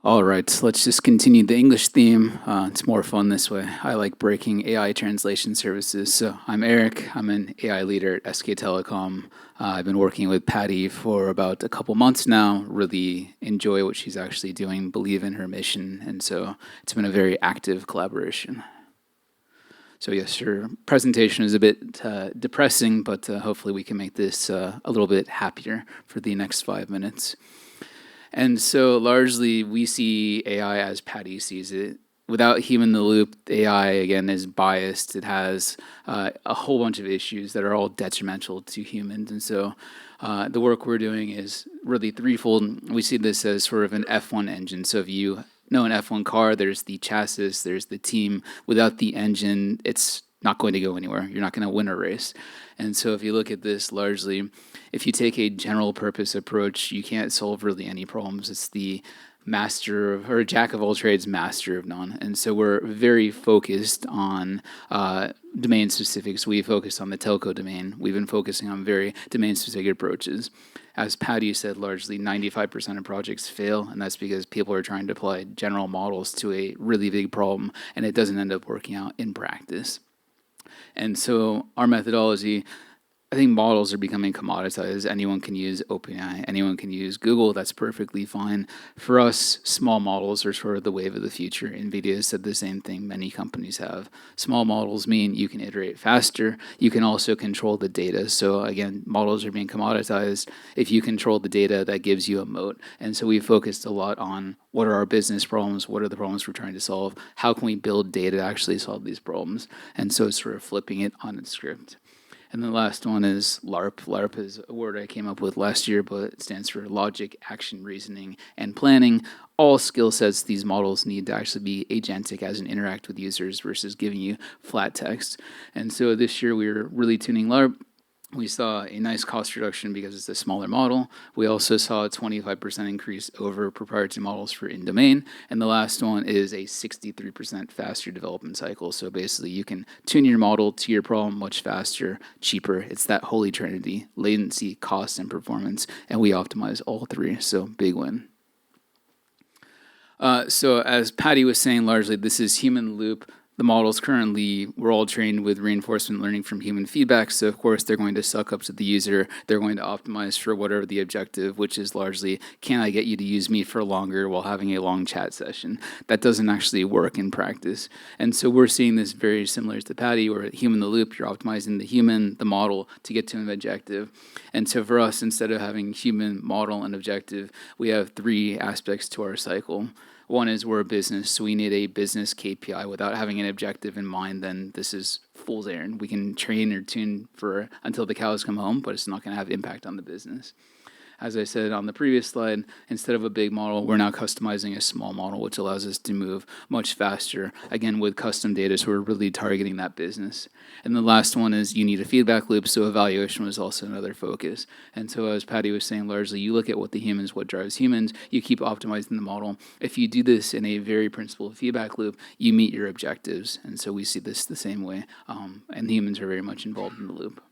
All right, so let's just continue the English theme. It's more fun this way. I like breaking AI translation services. So I'm Eric. I'm an AI leader at SKTelecom. I've been working with Pattie for about a couple months now. Really enjoy what she's actually doing, believe in her mission, and so it's been a very active collaboration. So yes, her presentation is a bit depressing, but hopefully we can make this a little bit happier for the next 5 minutes. And so largely we see AI as Pattie sees it. Without human in the loop, AI, again, is biased. It has a whole bunch of issues that are all detrimental to humans. And so the work we're doing is really threefold. We see this as sort of an F1 engine. So if you know an F1 car, there's the chassis, there's the team. Without the engine, it's not going to go anywhere. You're not going to win a race. And so if you look at this largely, if you take a general purpose approach, you can't solve really any problems. It's the master of, or jack of all trades, master of none. And so we're very focused on domain specifics. We focus on the telco domain. We've been focusing on very domain-specific approaches. As Pattie said, largely 95% of projects fail, and that's because people are trying to apply general models to a really big problem, and it doesn't end up working out in practice. And so our methodology, I think models are becoming commoditized. Anyone can use OpenAI, anyone can use Google, that's perfectly fine. For us, small models are sort of the wave of the future. NVIDIA said the same thing many companies have. Small models mean you can iterate faster. You can also control the data. So again, models are being commoditized. If you control the data, that gives you a moat. And so we focused a lot on what are our business problems, what are the problems we're trying to solve, how can we build data to actually solve these problems? And so it's sort of flipping it on its script. And the last one is LARP. LARP is a word I came up with last year, but it stands for logic, action, reasoning, and planning. All skill sets these models need to actually be agentic as an interact with users versus giving you flat text. And so this year we were really tuning LARP. We saw a nice cost reduction because it's a smaller model. We also saw a 25% increase over proprietary models for in-domain. And the last one is a 63% faster development cycle. So basically you can tune your model to your problem much faster, cheaper. It's that holy trinity, latency, cost, and performance. And we optimize all three, so big win. So as Pattie was saying, largely this is human loop. The models currently, we're all trained with reinforcement learning from human feedback, so of course they're going to suck up to the user. They're going to optimize for whatever the objective, which is largely, can I get you to use me for longer while having a long chat session? That doesn't actually work in practice. And so we're seeing this very similar to Pattie, where human in the loop, you're optimizing the human, the model, to get to an objective. And so for us, instead of having human, model, and objective, we have three aspects to our cycle. One is we're a business, so we need a business KPI. Without having an objective in mind, then this is fool's errand. We can train or tune for until the cows come home, but it's not going to have impact on the business. As I said on the previous slide, instead of a big model, we're now customizing a small model, which allows us to move much faster, again, with custom data, so we're really targeting that business. And the last one is you need a feedback loop, so evaluation was also another focus. And so as Pattie was saying, largely you look at what the humans, what drives humans, you keep optimizing the model. If you do this in a very principled feedback loop, you meet your objectives. And so we see this the same way, and the humans are very much involved in the loop.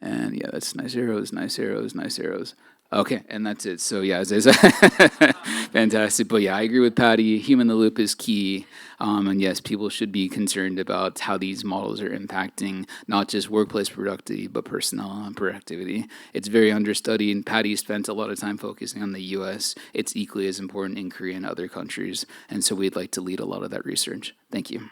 And yeah, that's nice arrows, nice arrows, nice arrows. Okay, and that's it. So yeah, as I said, fantastic. But yeah, I agree with Pattie. Human in the loop is key. And yes, people should be concerned about how these models are impacting not just workplace productivity, but personnel productivity. It's very understudied. Pattie spent a lot of time focusing on the US. It's equally as important in Korea and other countries. And so we'd like to lead a lot of that research. Thank you.